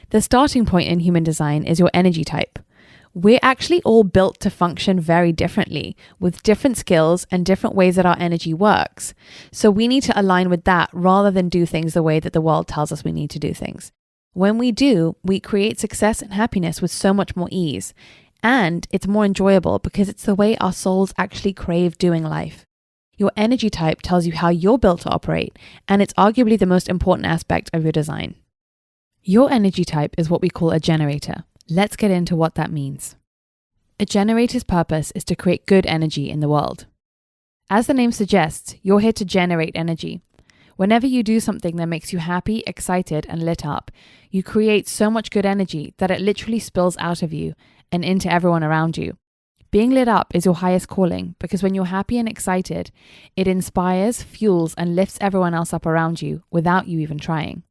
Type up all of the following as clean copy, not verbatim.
The starting point in human design is your energy type. We're actually all built to function very differently, with different skills and different ways that our energy works. So we need to align with that rather than do things the way that the world tells us we need to do things. When we do, we create success and happiness with so much more ease. And it's more enjoyable because it's the way our souls actually crave doing life. Your energy type tells you how you're built to operate, and it's arguably the most important aspect of your design. Your energy type is what we call a generator. Let's get into what that means. A generator's purpose is to create good energy in the world. As the name suggests, you're here to generate energy. Whenever you do something that makes you happy, excited, and lit up, you create so much good energy that it literally spills out of you and into everyone around you. Being lit up is your highest calling because when you're happy and excited, it inspires, fuels, and lifts everyone else up around you without you even trying.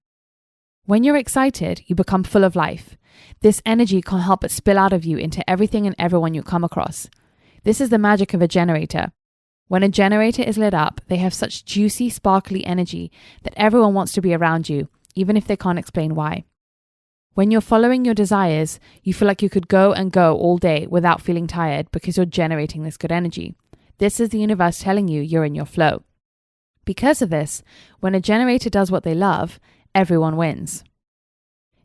When you're excited, you become full of life. This energy can't help but spill out of you into everything and everyone you come across. This is the magic of a generator. When a generator is lit up, they have such juicy, sparkly energy that everyone wants to be around you, even if they can't explain why. When you're following your desires, you feel like you could go and go all day without feeling tired because you're generating this good energy. This is the universe telling you you're in your flow. Because of this, when a generator does what they love, everyone wins.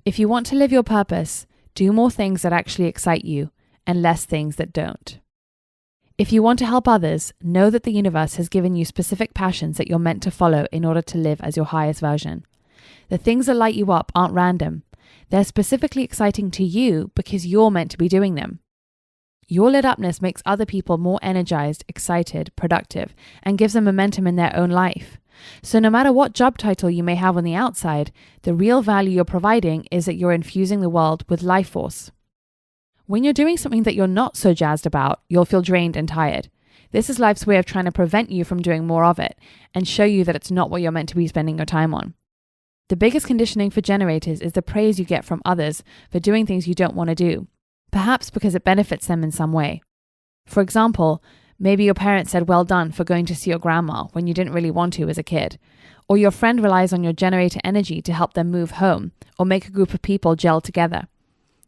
If you want to live your purpose, do more things that actually excite you and less things that don't. If you want to help others, know that the universe has given you specific passions that you're meant to follow in order to live as your highest version. The things that light you up aren't random. They're specifically exciting to you because you're meant to be doing them. Your lit upness makes other people more energized, excited, productive, and gives them momentum in their own life. So no matter what job title you may have on the outside, the real value you're providing is that you're infusing the world with life force. When you're doing something that you're not so jazzed about, you'll feel drained and tired. This is life's way of trying to prevent you from doing more of it and show you that it's not what you're meant to be spending your time on. The biggest conditioning for generators is the praise you get from others for doing things you don't want to do, perhaps because it benefits them in some way. For example, maybe your parents said well done for going to see your grandma when you didn't really want to as a kid, or your friend relies on your generator energy to help them move home or make a group of people gel together.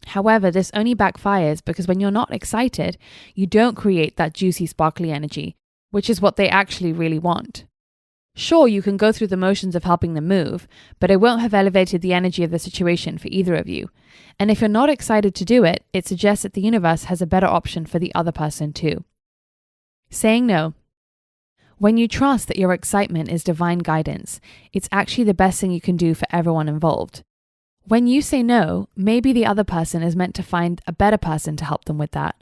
However, this only backfires because when you're not excited, you don't create that juicy, sparkly energy, which is what they actually really want. Sure, you can go through the motions of helping them move, but it won't have elevated the energy of the situation for either of you. And if you're not excited to do it, it suggests that the universe has a better option for the other person too. Saying no. When you trust that your excitement is divine guidance, it's actually the best thing you can do for everyone involved. When you say no, maybe the other person is meant to find a better person to help them with that,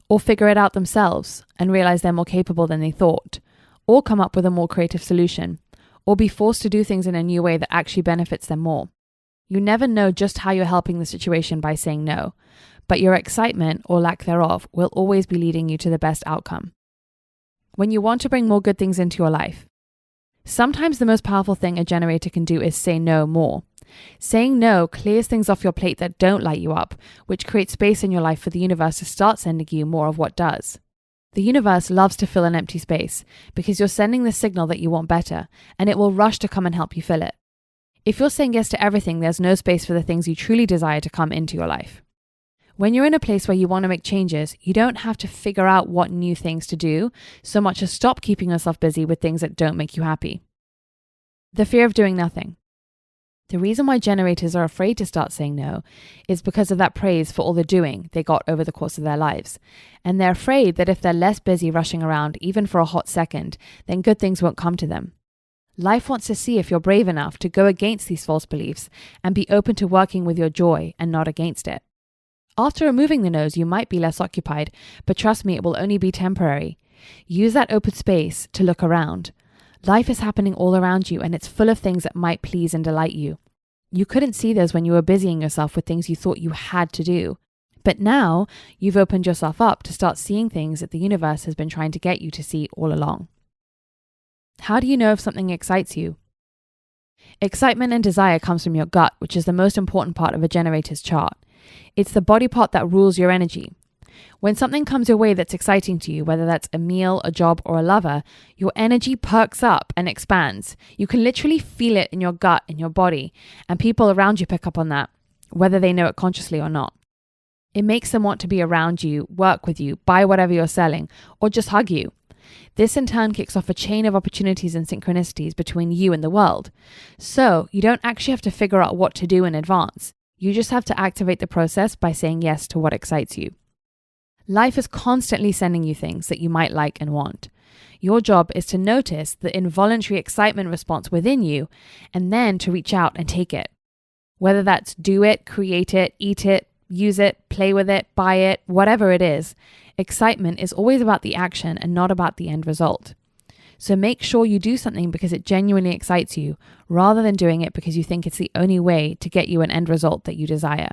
or figure it out themselves and realize they're more capable than they thought, or come up with a more creative solution, or be forced to do things in a new way that actually benefits them more. You never know just how you're helping the situation by saying no, but your excitement or lack thereof will always be leading you to the best outcome. When you want to bring more good things into your life, sometimes the most powerful thing a generator can do is say no more. Saying no clears things off your plate that don't light you up, which creates space in your life for the universe to start sending you more of what does. The universe loves to fill an empty space because you're sending the signal that you want better, and it will rush to come and help you fill it. If you're saying yes to everything, there's no space for the things you truly desire to come into your life. When you're in a place where you want to make changes, you don't have to figure out what new things to do, so much as stop keeping yourself busy with things that don't make you happy. The fear of doing nothing. The reason why generators are afraid to start saying no is because of that praise for all the doing they got over the course of their lives. And they're afraid that if they're less busy rushing around, even for a hot second, then good things won't come to them. Life wants to see if you're brave enough to go against these false beliefs and be open to working with your joy and not against it. After removing the no's, you might be less occupied, but trust me, it will only be temporary. Use that open space to look around. Life is happening all around you, and it's full of things that might please and delight you. You couldn't see those when you were busying yourself with things you thought you had to do. But now, you've opened yourself up to start seeing things that the universe has been trying to get you to see all along. How do you know if something excites you? Excitement and desire comes from your gut, which is the most important part of a generator's chart. It's the body part that rules your energy. When something comes your way that's exciting to you, whether that's a meal, a job, or a lover, your energy perks up and expands. You can literally feel it in your gut, in your body, and people around you pick up on that. whether they know it consciously or not. It makes them want to be around you, work with you, buy whatever you're selling, or just hug you. This in turn kicks off a chain of opportunities and synchronicities between you and the world. So you don't actually have to figure out what to do in advance. You just have to activate the process by saying yes to what excites you. Life is constantly sending you things that you might like and want. Your job is to notice the involuntary excitement response within you and then to reach out and take it. Whether that's do it, create it, eat it, use it, play with it, buy it, whatever it is, excitement is always about the action and not about the end result. So make sure you do something because it genuinely excites you, rather than doing it because you think it's the only way to get you an end result that you desire.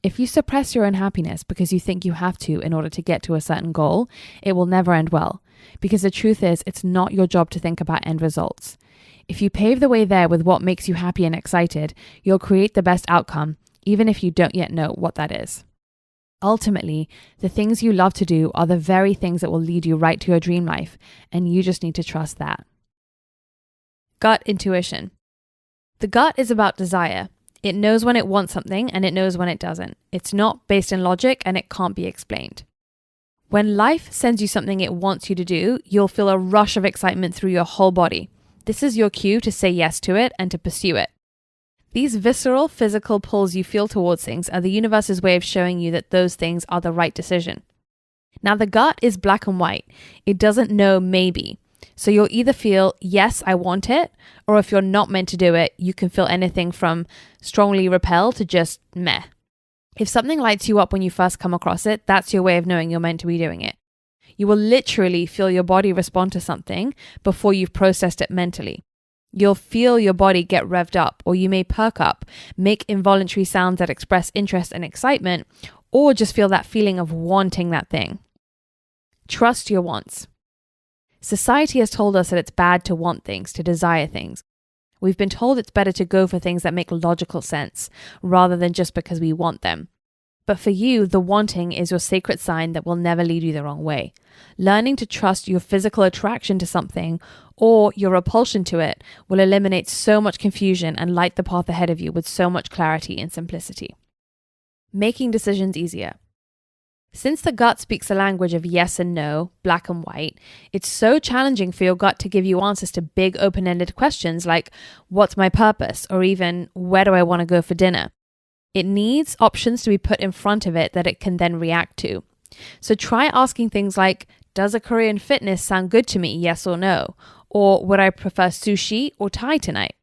If you suppress your own happiness because you think you have to in order to get to a certain goal, it will never end well. Because the truth is, it's not your job to think about end results. If you pave the way there with what makes you happy and excited, you'll create the best outcome, even if you don't yet know what that is. Ultimately, the things you love to do are the very things that will lead you right to your dream life, and you just need to trust that. Gut intuition. The gut is about desire. It knows when it wants something and it knows when it doesn't. It's not based in logic and it can't be explained. When life sends you something it wants you to do, you'll feel a rush of excitement through your whole body. This is your cue to say yes to it and to pursue it. These visceral, physical pulls you feel towards things are the universe's way of showing you that those things are the right decision. Now, the gut is black and white. It doesn't know maybe. So you'll either feel, yes, I want it, or if you're not meant to do it, you can feel anything from strongly repel to just meh. If something lights you up when you first come across it, that's your way of knowing you're meant to be doing it. You will literally feel your body respond to something before you've processed it mentally. You'll feel your body get revved up, or you may perk up, make involuntary sounds that express interest and excitement, or just feel that feeling of wanting that thing. Trust your wants. Society has told us that it's bad to want things, to desire things. We've been told it's better to go for things that make logical sense, rather than just because we want them. But for you, the wanting is your sacred sign that will never lead you the wrong way. Learning to trust your physical attraction to something or your repulsion to it will eliminate so much confusion and light the path ahead of you with so much clarity and simplicity. Making decisions easier. Since the gut speaks a language of yes and no, black and white, it's so challenging for your gut to give you answers to big open-ended questions like, what's my purpose? Or even, where do I want to go for dinner? It needs options to be put in front of it that it can then react to. So try asking things like, does a career in fitness sound good to me, yes or no? Or would I prefer sushi or Thai tonight?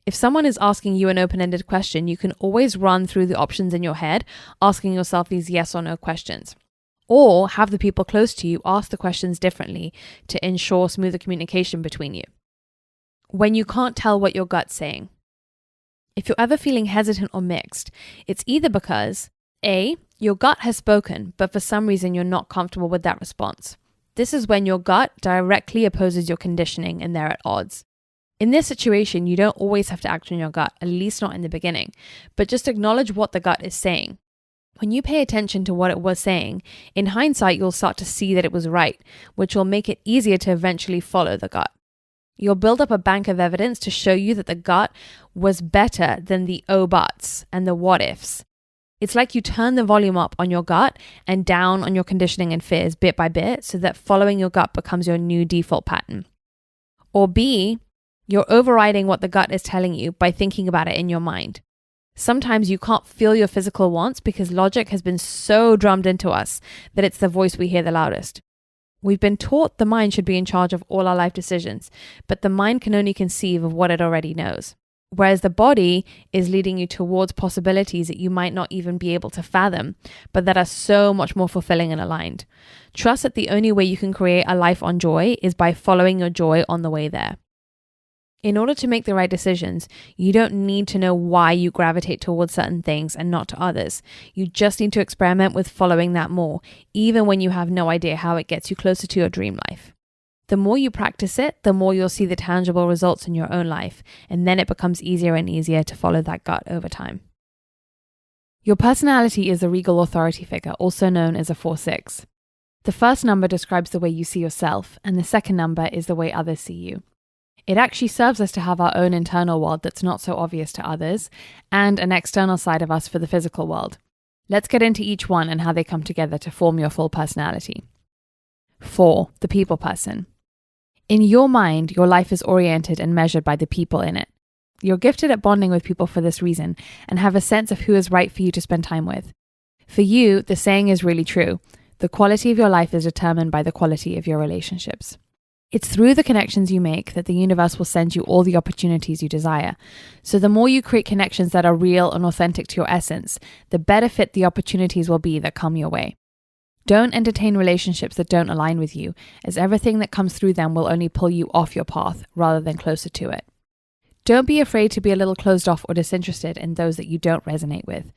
If someone is asking you an open-ended question, you can always run through the options in your head, asking yourself these yes or no questions. Or have the people close to you ask the questions differently to ensure smoother communication between you. When you can't tell what your gut's saying. If you're ever feeling hesitant or mixed, it's either because A, your gut has spoken, but for some reason you're not comfortable with that response. This is when your gut directly opposes your conditioning and they're at odds. In this situation, you don't always have to act on your gut, at least not in the beginning, but just acknowledge what the gut is saying. When you pay attention to what it was saying, in hindsight, you'll start to see that it was right, which will make it easier to eventually follow the gut. You'll build up a bank of evidence to show you that the gut was better than the oh buts and the what ifs. It's like you turn the volume up on your gut and down on your conditioning and fears bit by bit so that following your gut becomes your new default pattern. Or B, you're overriding what the gut is telling you by thinking about it in your mind. Sometimes you can't feel your physical wants because logic has been so drummed into us that it's the voice we hear the loudest. We've been taught the mind should be in charge of all our life decisions, but the mind can only conceive of what it already knows. Whereas the body is leading you towards possibilities that you might not even be able to fathom, but that are so much more fulfilling and aligned. Trust that the only way you can create a life on joy is by following your joy on the way there. In order to make the right decisions, you don't need to know why you gravitate towards certain things and not to others. You just need to experiment with following that more, even when you have no idea how it gets you closer to your dream life. The more you practice it, the more you'll see the tangible results in your own life, and then it becomes easier and easier to follow that gut over time. Your personality is a regal authority figure, also known as a 4-6. The first number describes the way you see yourself, and the second number is the way others see you. It actually serves us to have our own internal world that's not so obvious to others, and an external side of us for the physical world. Let's get into each one and how they come together to form your full personality. 4. The people person. In your mind, your life is oriented and measured by the people in it. You're gifted at bonding with people for this reason and have a sense of who is right for you to spend time with. For you, the saying is really true. The quality of your life is determined by the quality of your relationships. It's through the connections you make that the universe will send you all the opportunities you desire. So the more you create connections that are real and authentic to your essence, the better fit the opportunities will be that come your way. Don't entertain relationships that don't align with you, as everything that comes through them will only pull you off your path rather than closer to it. Don't be afraid to be a little closed off or disinterested in those that you don't resonate with.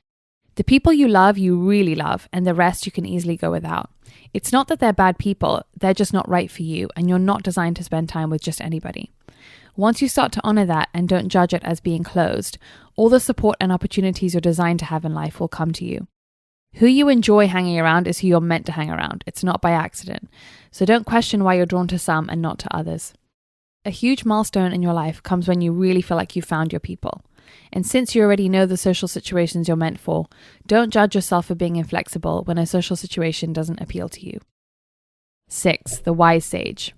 The people you love, you really love, and the rest you can easily go without. It's not that they're bad people, they're just not right for you, and you're not designed to spend time with just anybody. Once you start to honor that and don't judge it as being closed, all the support and opportunities you're designed to have in life will come to you. Who you enjoy hanging around is who you're meant to hang around. It's not by accident. So don't question why you're drawn to some and not to others. A huge milestone in your life comes when you really feel like you found your people. And since you already know the social situations you're meant for, don't judge yourself for being inflexible when a social situation doesn't appeal to you. 6. The wise sage.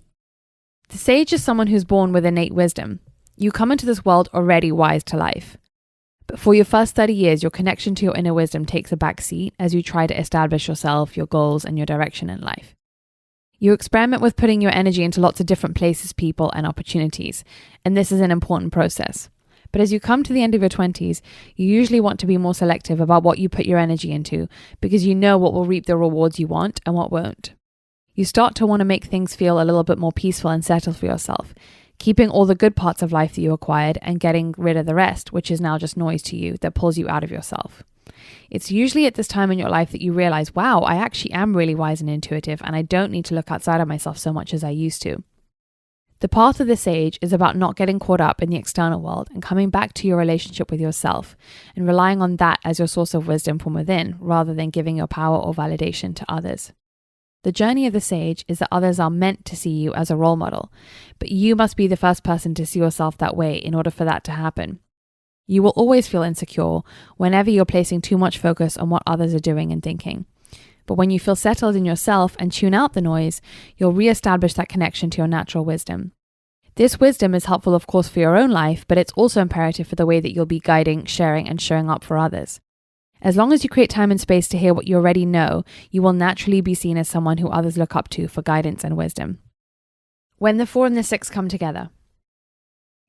The sage is someone who's born with innate wisdom. You come into this world already wise to life. But for your first 30 years, your connection to your inner wisdom takes a back seat as you try to establish yourself, your goals, and your direction in life. You experiment with putting your energy into lots of different places, people, and opportunities, and this is an important process. But as you come to the end of your 20s, you usually want to be more selective about what you put your energy into because you know what will reap the rewards you want and what won't. You start to want to make things feel a little bit more peaceful and settled for yourself, keeping all the good parts of life that you acquired and getting rid of the rest, which is now just noise to you that pulls you out of yourself. It's usually at this time in your life that you realize, wow, I actually am really wise and intuitive, and I don't need to look outside of myself so much as I used to. The path of the sage is about not getting caught up in the external world and coming back to your relationship with yourself and relying on that as your source of wisdom from within, rather than giving your power or validation to others. The journey of the sage is that others are meant to see you as a role model, but you must be the first person to see yourself that way in order for that to happen. You will always feel insecure whenever you're placing too much focus on what others are doing and thinking. But when you feel settled in yourself and tune out the noise, you'll reestablish that connection to your natural wisdom. This wisdom is helpful, of course, for your own life, but it's also imperative for the way that you'll be guiding, sharing, and showing up for others. As long as you create time and space to hear what you already know, you will naturally be seen as someone who others look up to for guidance and wisdom. When the 4 and the 6 come together.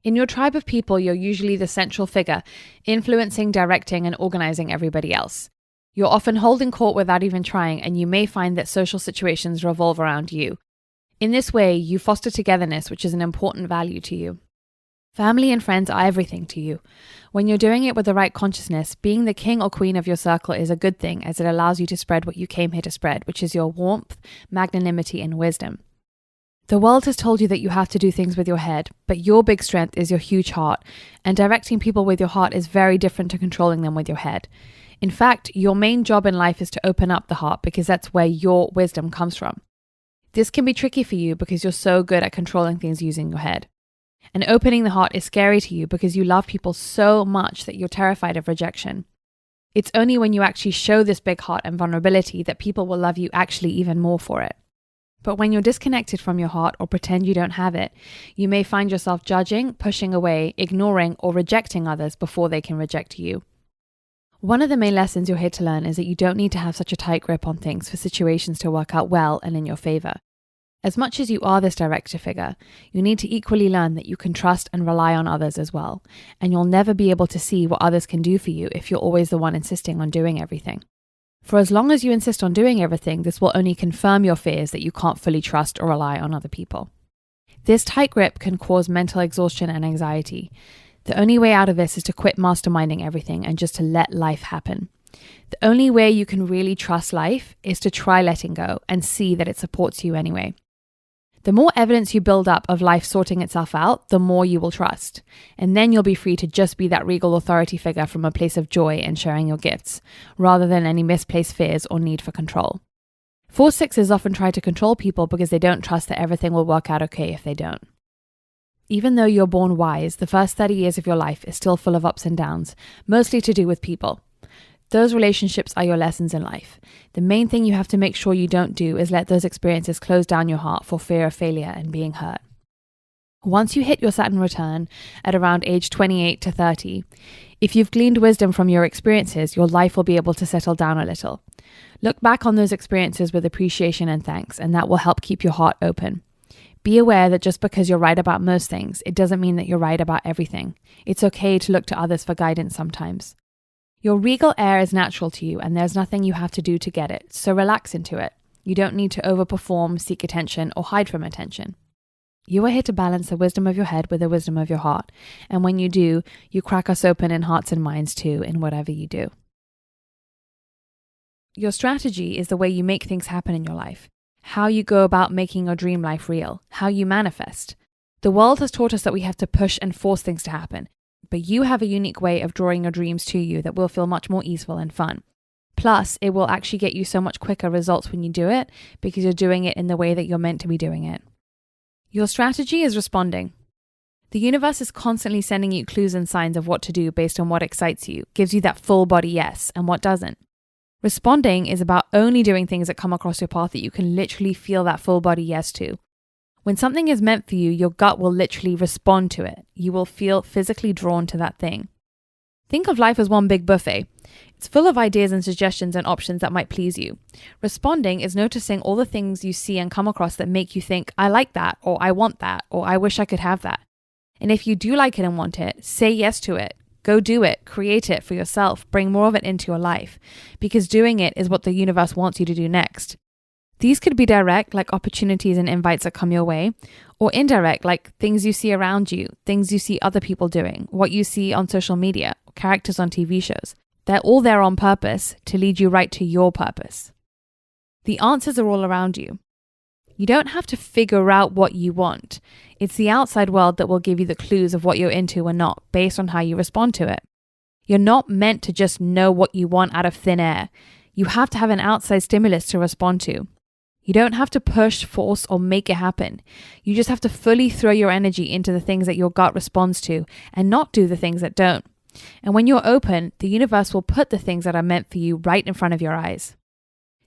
In your tribe of people, you're usually the central figure, influencing, directing, and organizing everybody else. You're often holding court without even trying, and you may find that social situations revolve around you. In this way, you foster togetherness, which is an important value to you. Family and friends are everything to you. When you're doing it with the right consciousness, being the king or queen of your circle is a good thing, as it allows you to spread what you came here to spread, which is your warmth, magnanimity, and wisdom. The world has told you that you have to do things with your head, but your big strength is your huge heart, and directing people with your heart is very different to controlling them with your head. In fact, your main job in life is to open up the heart because that's where your wisdom comes from. This can be tricky for you because you're so good at controlling things using your head. And opening the heart is scary to you because you love people so much that you're terrified of rejection. It's only when you actually show this big heart and vulnerability that people will love you actually even more for it. But when you're disconnected from your heart or pretend you don't have it, you may find yourself judging, pushing away, ignoring, or rejecting others before they can reject you. One of the main lessons you're here to learn is that you don't need to have such a tight grip on things for situations to work out well and in your favor. As much as you are this director figure, you need to equally learn that you can trust and rely on others as well, and you'll never be able to see what others can do for you if you're always the one insisting on doing everything. For as long as you insist on doing everything, this will only confirm your fears that you can't fully trust or rely on other people. This tight grip can cause mental exhaustion and anxiety. The only way out of this is to quit masterminding everything and just to let life happen. The only way you can really trust life is to try letting go and see that it supports you anyway. The more evidence you build up of life sorting itself out, the more you will trust. And then you'll be free to just be that regal authority figure from a place of joy and sharing your gifts, rather than any misplaced fears or need for control. 4/6s often try to control people because they don't trust that everything will work out okay if they don't. Even though you're born wise, the first 30 years of your life is still full of ups and downs, mostly to do with people. Those relationships are your lessons in life. The main thing you have to make sure you don't do is let those experiences close down your heart for fear of failure and being hurt. Once you hit your Saturn return at around age 28 to 30, if you've gleaned wisdom from your experiences, your life will be able to settle down a little. Look back on those experiences with appreciation and thanks, and that will help keep your heart open. Be aware that just because you're right about most things, it doesn't mean that you're right about everything. It's okay to look to others for guidance sometimes. Your regal air is natural to you, and there's nothing you have to do to get it, so relax into it. You don't need to overperform, seek attention, or hide from attention. You are here to balance the wisdom of your head with the wisdom of your heart, and when you do, you crack us open in hearts and minds too, in whatever you do. Your strategy is the way you make things happen in your life, how you go about making your dream life real, how you manifest. The world has taught us that we have to push and force things to happen, but you have a unique way of drawing your dreams to you that will feel much more easeful and fun. Plus, it will actually get you so much quicker results when you do it because you're doing it in the way that you're meant to be doing it. Your strategy is responding. The universe is constantly sending you clues and signs of what to do based on what excites you, gives you that full body yes, and what doesn't. Responding is about only doing things that come across your path that you can literally feel that full body yes to. When something is meant for you, your gut will literally respond to it. You will feel physically drawn to that thing. Think of life as one big buffet. It's full of ideas and suggestions and options that might please you. Responding is noticing all the things you see and come across that make you think, I like that, or I want that, or I wish I could have that. And if you do like it and want it, say yes to it. Go do it, create it for yourself, bring more of it into your life, because doing it is what the universe wants you to do next. These could be direct, like opportunities and invites that come your way, or indirect, like things you see around you, things you see other people doing, what you see on social media, characters on TV shows. They're all there on purpose to lead you right to your purpose. The answers are all around you. You don't have to figure out what you want. It's the outside world that will give you the clues of what you're into and not, based on how you respond to it. You're not meant to just know what you want out of thin air. You have to have an outside stimulus to respond to. You don't have to push, force, or make it happen. You just have to fully throw your energy into the things that your gut responds to and not do the things that don't. And when you're open, the universe will put the things that are meant for you right in front of your eyes.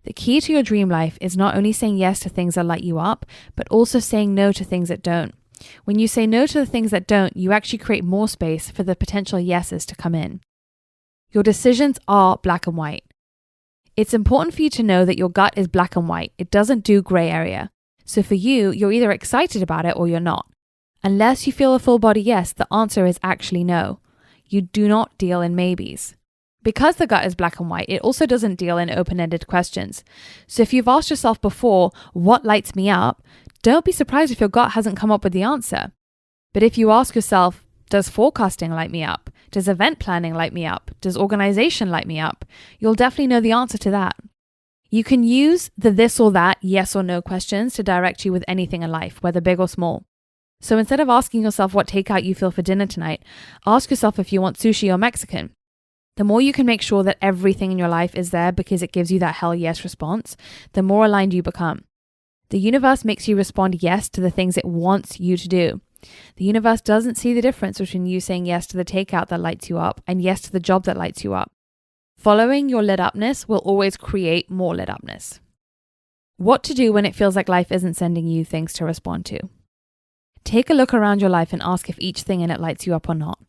The key to your dream life is not only saying yes to things that light you up, but also saying no to things that don't. When you say no to the things that don't, you actually create more space for the potential yeses to come in. Your decisions are black and white. It's important for you to know that your gut is black and white. It doesn't do gray area. So for you, you're either excited about it or you're not. Unless you feel a full body yes, the answer is actually no. You do not deal in maybes. Because the gut is black and white, it also doesn't deal in open-ended questions. So if you've asked yourself before, what lights me up? Don't be surprised if your gut hasn't come up with the answer. But if you ask yourself, does forecasting light me up? Does event planning light me up? Does organization light me up? You'll definitely know the answer to that. You can use the this or that, yes or no questions to direct you with anything in life, whether big or small. So instead of asking yourself what takeout you feel for dinner tonight, ask yourself if you want sushi or Mexican. The more you can make sure that everything in your life is there because it gives you that hell yes response, the more aligned you become. The universe makes you respond yes to the things it wants you to do. The universe doesn't see the difference between you saying yes to the takeout that lights you up and yes to the job that lights you up. Following your lit upness will always create more lit upness. What to do when it feels like life isn't sending you things to respond to. Take a look around your life and ask if each thing in it lights you up or not.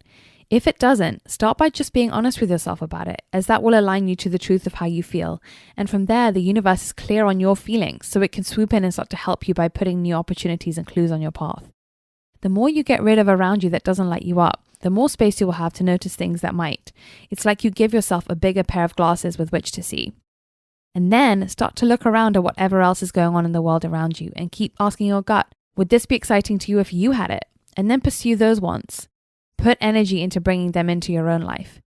If it doesn't, start by just being honest with yourself about it, as that will align you to the truth of how you feel. And from there, the universe is clear on your feelings, so it can swoop in and start to help you by putting new opportunities and clues on your path. The more you get rid of around you that doesn't light you up, the more space you will have to notice things that might. It's like you give yourself a bigger pair of glasses with which to see. And then start to look around at whatever else is going on in the world around you and keep asking your gut, would this be exciting to you if you had it? And then pursue those wants. Put energy into bringing them into your own life.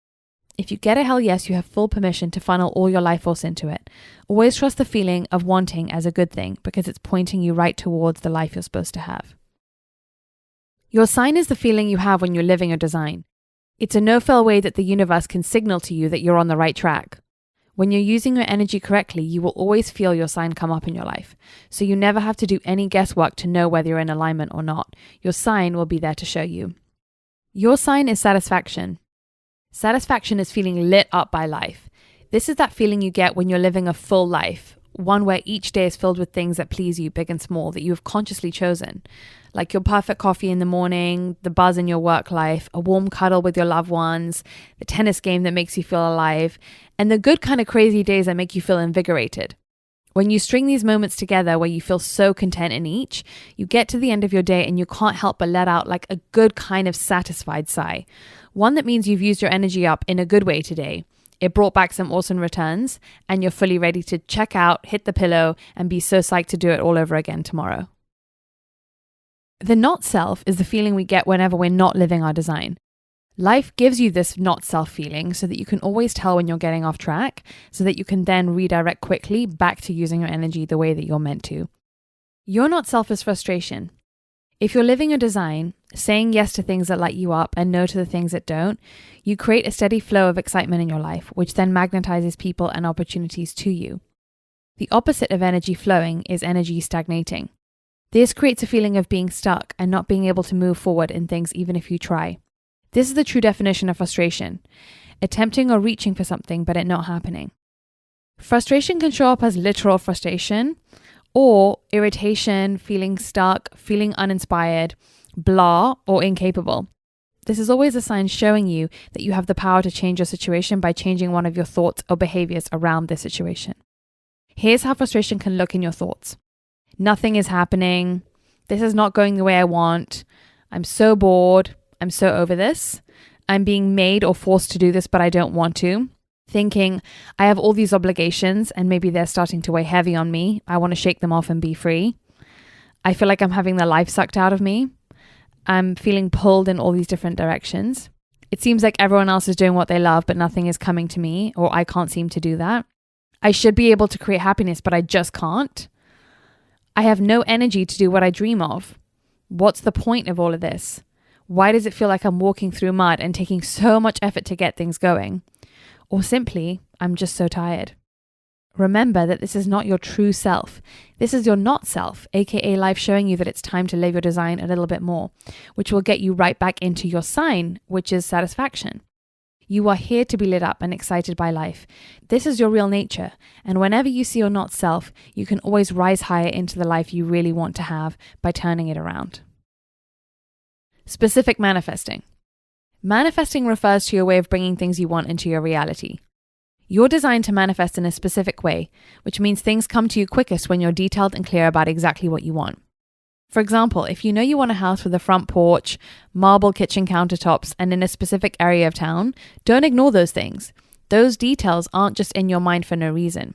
If you get a hell yes, you have full permission to funnel all your life force into it. Always trust the feeling of wanting as a good thing because it's pointing you right towards the life you're supposed to have. Your sign is the feeling you have when you're living your design. It's a no-fail way that the universe can signal to you that you're on the right track. When you're using your energy correctly, you will always feel your sign come up in your life. So you never have to do any guesswork to know whether you're in alignment or not. Your sign will be there to show you. Your sign is satisfaction. Satisfaction is feeling lit up by life. This is that feeling you get when you're living a full life, one where each day is filled with things that please you, big and small, that you have consciously chosen. Like your perfect coffee in the morning, the buzz in your work life, a warm cuddle with your loved ones, the tennis game that makes you feel alive, and the good kind of crazy days that make you feel invigorated. When you string these moments together where you feel so content in each, you get to the end of your day and you can't help but let out like a good kind of satisfied sigh. One that means you've used your energy up in a good way today. It brought back some awesome returns and you're fully ready to check out, hit the pillow, and be so psyched to do it all over again tomorrow. The not self is the feeling we get whenever we're not living our design. Life gives you this not self feeling so that you can always tell when you're getting off track, so that you can then redirect quickly back to using your energy the way that you're meant to. Your not self is frustration. If you're living your design, saying yes to things that light you up and no to the things that don't, you create a steady flow of excitement in your life, which then magnetizes people and opportunities to you. The opposite of energy flowing is energy stagnating. This creates a feeling of being stuck and not being able to move forward in things even if you try. This is the true definition of frustration, attempting or reaching for something but it not happening. Frustration can show up as literal frustration or irritation, feeling stuck, feeling uninspired, blah, or incapable. This is always a sign showing you that you have the power to change your situation by changing one of your thoughts or behaviors around this situation. Here's how frustration can look in your thoughts. Nothing is happening. This is not going the way I want. I'm so bored. I'm so over this. I'm being made or forced to do this, but I don't want to. Thinking, I have all these obligations and maybe they're starting to weigh heavy on me. I want to shake them off and be free. I feel like I'm having the life sucked out of me. I'm feeling pulled in all these different directions. It seems like everyone else is doing what they love, but nothing is coming to me, or I can't seem to do that. I should be able to create happiness, but I just can't. I have no energy to do what I dream of. What's the point of all of this? Why does it feel like I'm walking through mud and taking so much effort to get things going? Or simply, I'm just so tired. Remember that this is not your true self. This is your not self, aka life showing you that it's time to live your design a little bit more, which will get you right back into your sign, which is satisfaction. You are here to be lit up and excited by life. This is your real nature, and whenever you see your not self, you can always rise higher into the life you really want to have by turning it around. Specific manifesting. Manifesting refers to your way of bringing things you want into your reality. You're designed to manifest in a specific way, which means things come to you quickest when you're detailed and clear about exactly what you want. For example, if you know you want a house with a front porch, marble kitchen countertops, and in a specific area of town, don't ignore those things. Those details aren't just in your mind for no reason.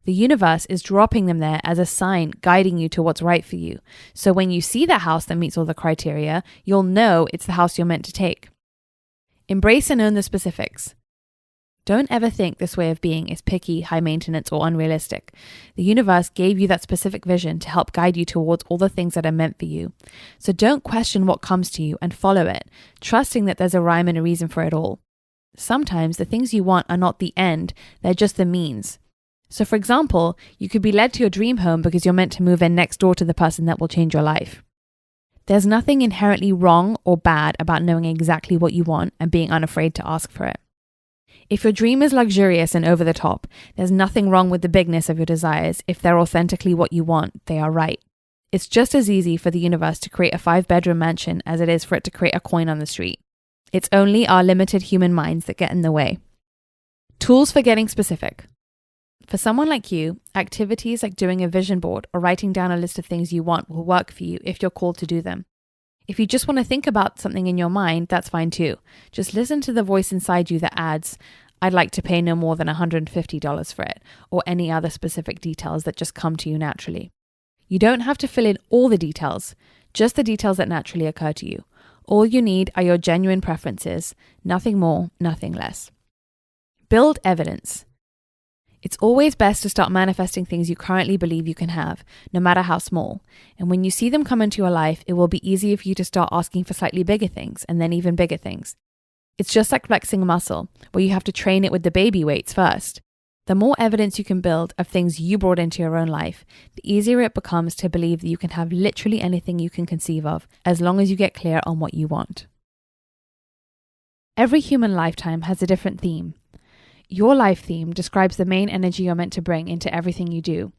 The universe is dropping them there as a sign guiding you to what's right for you. So when you see that house that meets all the criteria, you'll know it's the house you're meant to take. Embrace and own the specifics. Don't ever think this way of being is picky, high maintenance, or unrealistic. The universe gave you that specific vision to help guide you towards all the things that are meant for you. So don't question what comes to you and follow it, trusting that there's a rhyme and a reason for it all. Sometimes the things you want are not the end, they're just the means. So for example, you could be led to your dream home because you're meant to move in next door to the person that will change your life. There's nothing inherently wrong or bad about knowing exactly what you want and being unafraid to ask for it. If your dream is luxurious and over the top, there's nothing wrong with the bigness of your desires. If they're authentically what you want, they are right. It's just as easy for the universe to create a 5-bedroom mansion as it is for it to create a coin on the street. It's only our limited human minds that get in the way. Tools for getting specific. For someone like you, activities like doing a vision board or writing down a list of things you want will work for you if you're called to do them. If you just want to think about something in your mind, that's fine too. Just listen to the voice inside you that adds, I'd like to pay no more than $150 for it, or any other specific details that just come to you naturally. You don't have to fill in all the details, just the details that naturally occur to you. All you need are your genuine preferences, nothing more, nothing less. Build evidence. It's always best to start manifesting things you currently believe you can have, no matter how small. And when you see them come into your life, it will be easier for you to start asking for slightly bigger things and then even bigger things. It's just like flexing a muscle, where you have to train it with the baby weights first. The more evidence you can build of things you brought into your own life, the easier it becomes to believe that you can have literally anything you can conceive of, as long as you get clear on what you want. Every human lifetime has a different theme. Your life theme describes the main energy you're meant to bring into everything you do.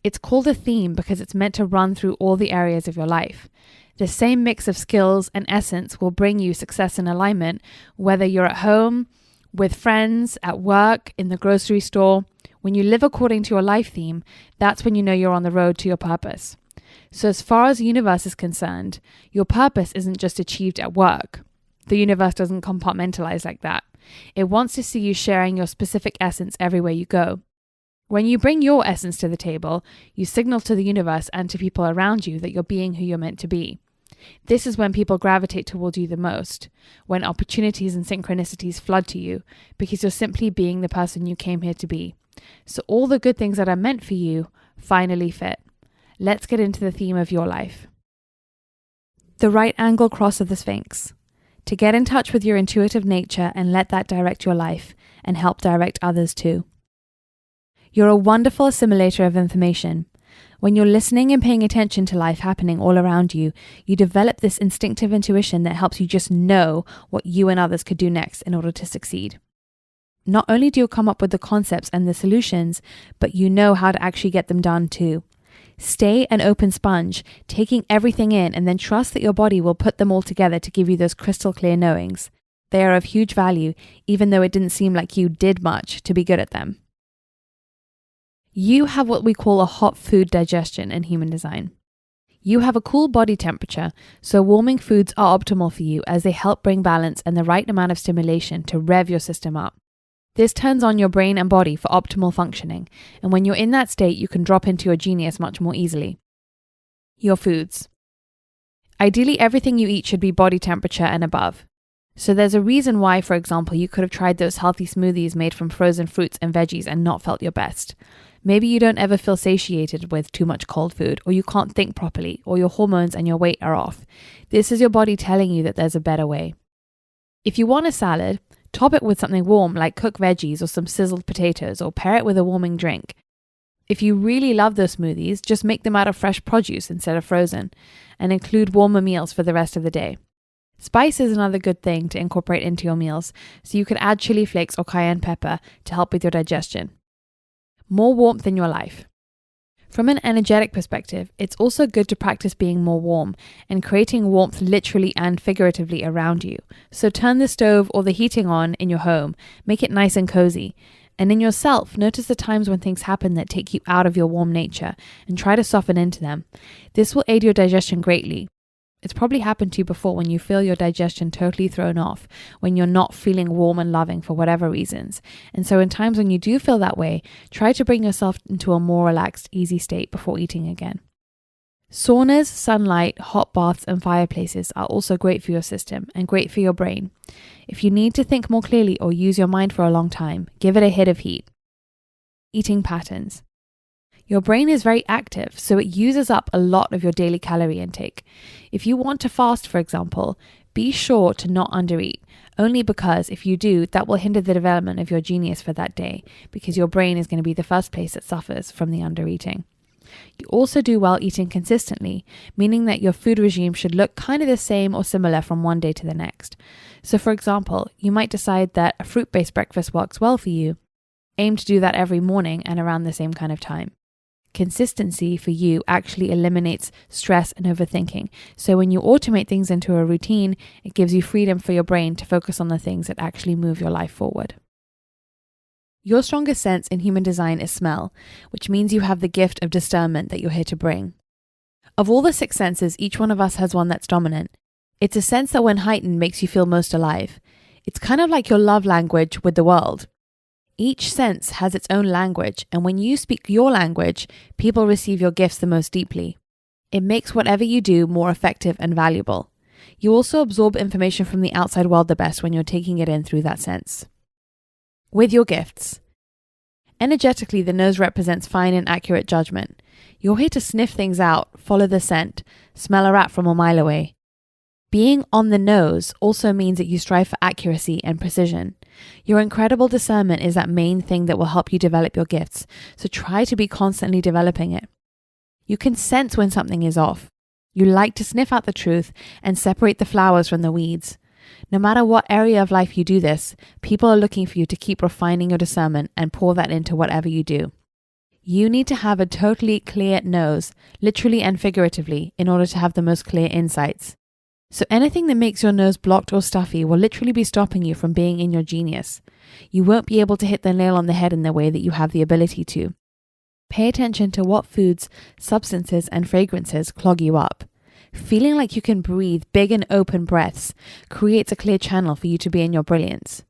It's called a theme because it's meant to run through all the areas of your life. The same mix of skills and essence will bring you success and alignment, whether you're at home, with friends, at work, in the grocery store. When you live according to your life theme, that's when you know you're on the road to your purpose. So as far as the universe is concerned, your purpose isn't just achieved at work. The universe doesn't compartmentalize like that. It wants to see you sharing your specific essence everywhere you go. When you bring your essence to the table, you signal to the universe and to people around you that you're being who you're meant to be. This is when people gravitate towards you the most, when opportunities and synchronicities flood to you, because you're simply being the person you came here to be. So all the good things that are meant for you finally fit. Let's get into the theme of your life. The right angle cross of the Sphinx. To get in touch with your intuitive nature and let that direct your life and help direct others too. You're a wonderful assimilator of information. When you're listening and paying attention to life happening all around you, you develop this instinctive intuition that helps you just know what you and others could do next in order to succeed. Not only do you come up with the concepts and the solutions, but you know how to actually get them done too. Stay an open sponge, taking everything in, and then trust that your body will put them all together to give you those crystal clear knowings. They are of huge value, even though it didn't seem like you did much to be good at them. You have what we call a hot food digestion in human design. You have a cool body temperature, so warming foods are optimal for you as they help bring balance and the right amount of stimulation to rev your system up. This turns on your brain and body for optimal functioning, and when you're in that state, you can drop into your genius much more easily. Your foods. Ideally, everything you eat should be body temperature and above. So there's a reason why, for example, you could have tried those healthy smoothies made from frozen fruits and veggies and not felt your best. Maybe you don't ever feel satiated with too much cold food, or you can't think properly, or your hormones and your weight are off. This is your body telling you that there's a better way. If you want a salad, top it with something warm like cooked veggies or some sizzled potatoes, or pair it with a warming drink. If you really love those smoothies, just make them out of fresh produce instead of frozen, and include warmer meals for the rest of the day. Spice is another good thing to incorporate into your meals, so you could add chili flakes or cayenne pepper to help with your digestion. More warmth in your life. From an energetic perspective, it's also good to practice being more warm and creating warmth literally and figuratively around you. So turn the stove or the heating on in your home, make it nice and cozy. And in yourself, notice the times when things happen that take you out of your warm nature and try to soften into them. This will aid your digestion greatly. It's probably happened to you before when you feel your digestion totally thrown off, when you're not feeling warm and loving for whatever reasons. And so in times when you do feel that way, try to bring yourself into a more relaxed, easy state before eating again. Saunas, sunlight, hot baths, and fireplaces are also great for your system and great for your brain. If you need to think more clearly or use your mind for a long time, give it a hit of heat. Eating patterns. Your brain is very active, so it uses up a lot of your daily calorie intake. If you want to fast, for example, be sure to not undereat, only because if you do, that will hinder the development of your genius for that day, because your brain is going to be the first place that suffers from the undereating. You also do well eating consistently, meaning that your food regime should look kind of the same or similar from one day to the next. So for example, you might decide that a fruit-based breakfast works well for you. Aim to do that every morning and around the same kind of time. Consistency for you actually eliminates stress and overthinking. So when you automate things into a routine, it gives you freedom for your brain to focus on the things that actually move your life forward. Your strongest sense in human design is smell, which means you have the gift of discernment that you're here to bring. Of all the 6 senses, each one of us has one that's dominant. It's a sense that when heightened makes you feel most alive. It's kind of like your love language with the world. Each sense has its own language, and when you speak your language, people receive your gifts the most deeply. It makes whatever you do more effective and valuable. You also absorb information from the outside world the best when you're taking it in through that sense. With your gifts. Energetically, the nose represents fine and accurate judgment. You're here to sniff things out, follow the scent, smell a rat from a mile away. Being on the nose also means that you strive for accuracy and precision. Your incredible discernment is that main thing that will help you develop your gifts, so try to be constantly developing it. You can sense when something is off. You like to sniff out the truth and separate the flowers from the weeds. No matter what area of life you do this, people are looking for you to keep refining your discernment and pour that into whatever you do. You need to have a totally clear nose, literally and figuratively, in order to have the most clear insights. So anything that makes your nose blocked or stuffy will literally be stopping you from being in your genius. You won't be able to hit the nail on the head in the way that you have the ability to. Pay attention to what foods, substances, and fragrances clog you up. Feeling like you can breathe big and open breaths creates a clear channel for you to be in your brilliance.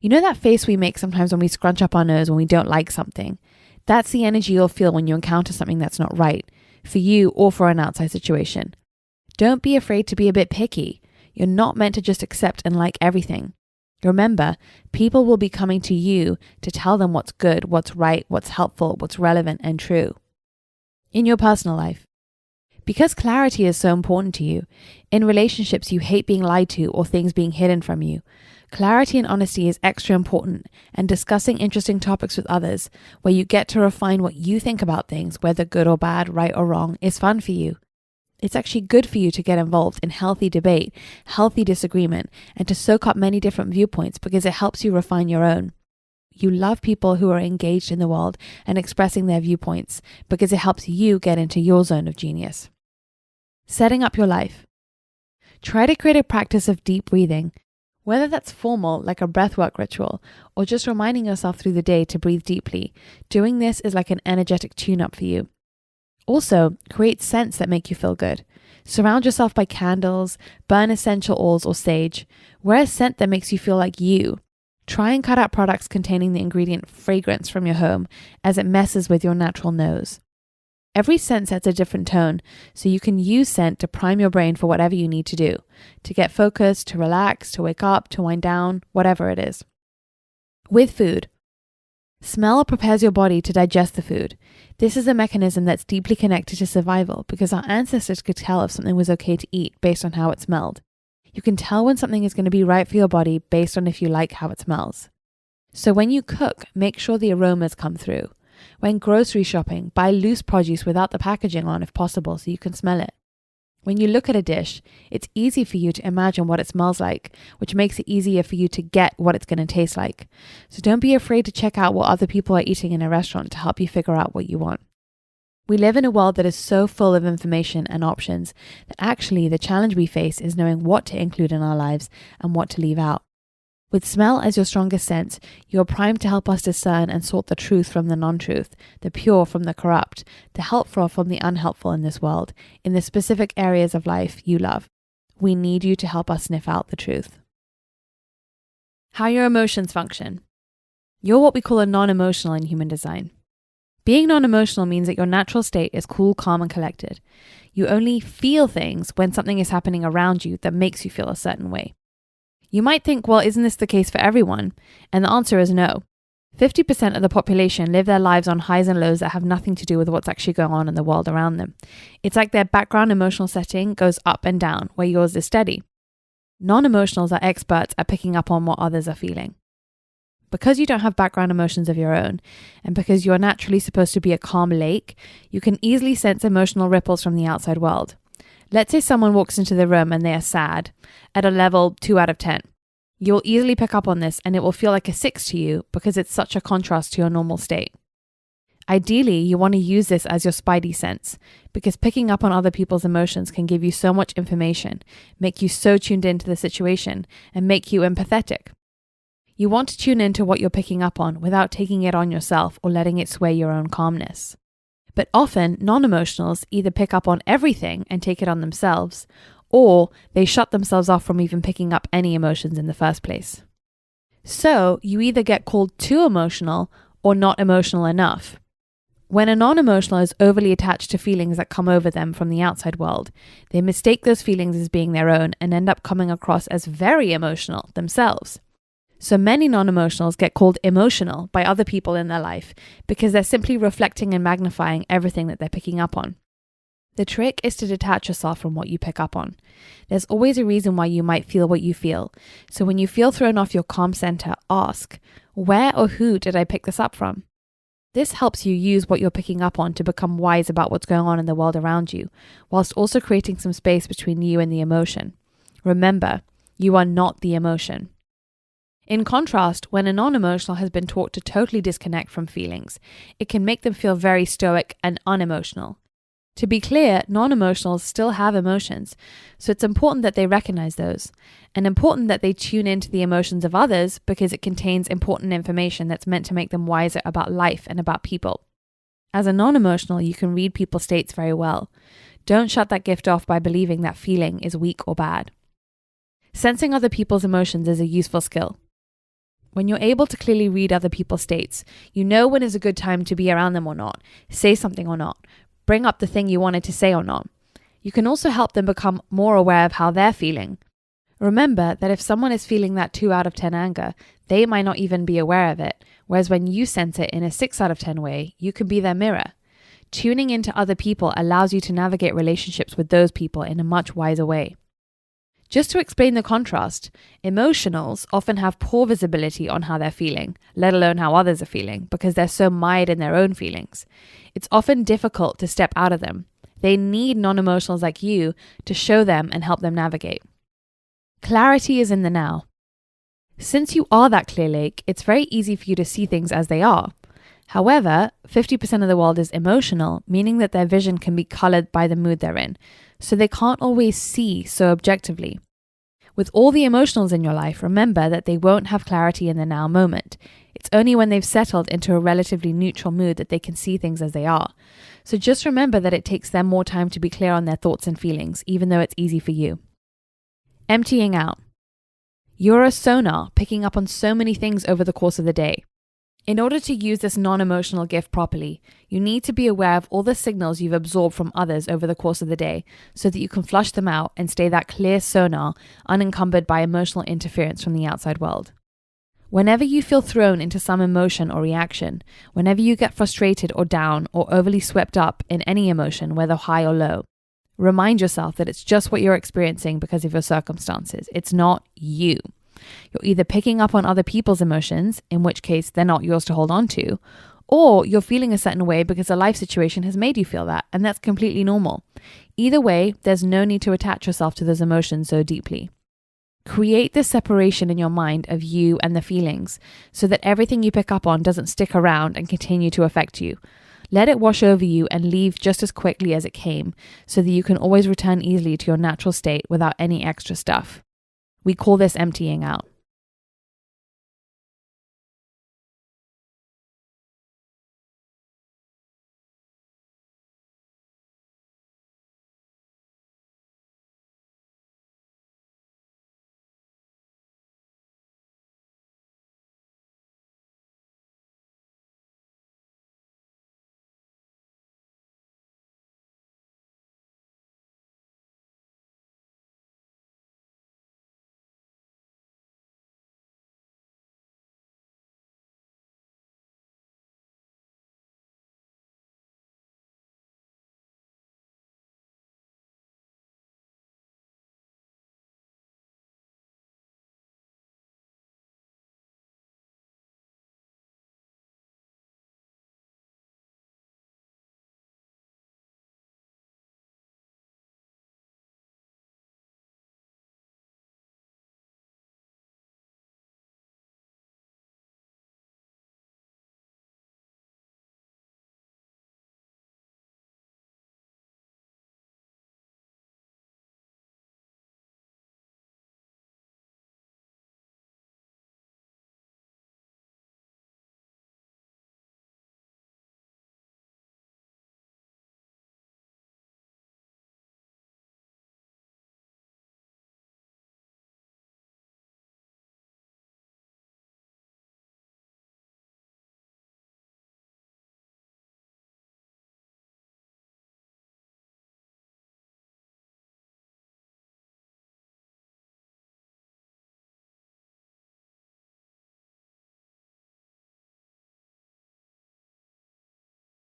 You know that face we make sometimes when we scrunch up our nose when we don't like something? That's the energy you'll feel when you encounter something that's not right, for you or for an outside situation. Don't be afraid to be a bit picky. You're not meant to just accept and like everything. Remember, people will be coming to you to tell them what's good, what's right, what's helpful, what's relevant and true. In your personal life, because clarity is so important to you, in relationships you hate being lied to or things being hidden from you. Clarity and honesty is extra important, and discussing interesting topics with others, where you get to refine what you think about things, whether good or bad, right or wrong, is fun for you. It's actually good for you to get involved in healthy debate, healthy disagreement, and to soak up many different viewpoints because it helps you refine your own. You love people who are engaged in the world and expressing their viewpoints because it helps you get into your zone of genius. Setting up your life. Try to create a practice of deep breathing, whether that's formal like a breathwork ritual or just reminding yourself through the day to breathe deeply. Doing this is like an energetic tune-up for you. Also, create scents that make you feel good. Surround yourself by candles, burn essential oils or sage. Wear a scent that makes you feel like you. Try and cut out products containing the ingredient fragrance from your home, as it messes with your natural nose. Every scent sets a different tone, so you can use scent to prime your brain for whatever you need to do, to get focused, to relax, to wake up, to wind down, whatever it is. With food. Smell prepares your body to digest the food. This is a mechanism that's deeply connected to survival because our ancestors could tell if something was okay to eat based on how it smelled. You can tell when something is going to be right for your body based on if you like how it smells. So when you cook, make sure the aromas come through. When grocery shopping, buy loose produce without the packaging on if possible so you can smell it. When you look at a dish, it's easy for you to imagine what it smells like, which makes it easier for you to get what it's going to taste like. So don't be afraid to check out what other people are eating in a restaurant to help you figure out what you want. We live in a world that is so full of information and options that actually the challenge we face is knowing what to include in our lives and what to leave out. With smell as your strongest sense, you are primed to help us discern and sort the truth from the non-truth, the pure from the corrupt, the helpful from the unhelpful in this world, in the specific areas of life you love. We need you to help us sniff out the truth. How your emotions function. You're what we call a non-emotional in human design. Being non-emotional means that your natural state is cool, calm, and collected. You only feel things when something is happening around you that makes you feel a certain way. You might think, well, isn't this the case for everyone? And the answer is no. 50% of the population live their lives on highs and lows that have nothing to do with what's actually going on in the world around them. It's like their background emotional setting goes up and down, where yours is steady. Non-emotionals are experts at picking up on what others are feeling. Because you don't have background emotions of your own, and because you are naturally supposed to be a calm lake, you can easily sense emotional ripples from the outside world. Let's say someone walks into the room and they are sad, at a level 2 out of 10. You'll easily pick up on this and it will feel like a 6 to you because it's such a contrast to your normal state. Ideally, you want to use this as your spidey sense because picking up on other people's emotions can give you so much information, make you so tuned into the situation, and make you empathetic. You want to tune into what you're picking up on without taking it on yourself or letting it sway your own calmness. But often, non-emotionals either pick up on everything and take it on themselves, or they shut themselves off from even picking up any emotions in the first place. So, you either get called too emotional or not emotional enough. When a non-emotional is overly attached to feelings that come over them from the outside world, they mistake those feelings as being their own and end up coming across as very emotional themselves. So many non-emotionals get called emotional by other people in their life because they're simply reflecting and magnifying everything that they're picking up on. The trick is to detach yourself from what you pick up on. There's always a reason why you might feel what you feel. So when you feel thrown off your calm center, ask, where or who did I pick this up from? This helps you use what you're picking up on to become wise about what's going on in the world around you, whilst also creating some space between you and the emotion. Remember, you are not the emotion. In contrast, when a non-emotional has been taught to totally disconnect from feelings, it can make them feel very stoic and unemotional. To be clear, non-emotionals still have emotions, so it's important that they recognize those, and important that they tune into the emotions of others because it contains important information that's meant to make them wiser about life and about people. As a non-emotional, you can read people's states very well. Don't shut that gift off by believing that feeling is weak or bad. Sensing other people's emotions is a useful skill. When you're able to clearly read other people's states, you know when is a good time to be around them or not, say something or not, bring up the thing you wanted to say or not. You can also help them become more aware of how they're feeling. Remember that if someone is feeling that 2 out of 10 anger, they might not even be aware of it, whereas when you sense it in a 6 out of 10 way, you can be their mirror. Tuning into other people allows you to navigate relationships with those people in a much wiser way. Just to explain the contrast, emotionals often have poor visibility on how they're feeling, let alone how others are feeling, because they're so mired in their own feelings. It's often difficult to step out of them. They need non-emotionals like you to show them and help them navigate. Clarity is in the now. Since you are that clear lake, it's very easy for you to see things as they are. However, 50% of the world is emotional, meaning that their vision can be colored by the mood they're in, so they can't always see so objectively. With all the emotionals in your life, remember that they won't have clarity in the now moment. It's only when they've settled into a relatively neutral mood that they can see things as they are. So just remember that it takes them more time to be clear on their thoughts and feelings, even though it's easy for you. Emptying out. You're a sonar, picking up on so many things over the course of the day. In order to use this non-emotional gift properly, you need to be aware of all the signals you've absorbed from others over the course of the day so that you can flush them out and stay that clear sonar, unencumbered by emotional interference from the outside world. Whenever you feel thrown into some emotion or reaction, whenever you get frustrated or down or overly swept up in any emotion, whether high or low, remind yourself that it's just what you're experiencing because of your circumstances. It's not you. You're either picking up on other people's emotions, in which case they're not yours to hold on to, or you're feeling a certain way because a life situation has made you feel that, and that's completely normal. Either way, there's no need to attach yourself to those emotions so deeply. Create this separation in your mind of you and the feelings so that everything you pick up on doesn't stick around and continue to affect you. Let it wash over you and leave just as quickly as it came so that you can always return easily to your natural state without any extra stuff. We call this emptying out.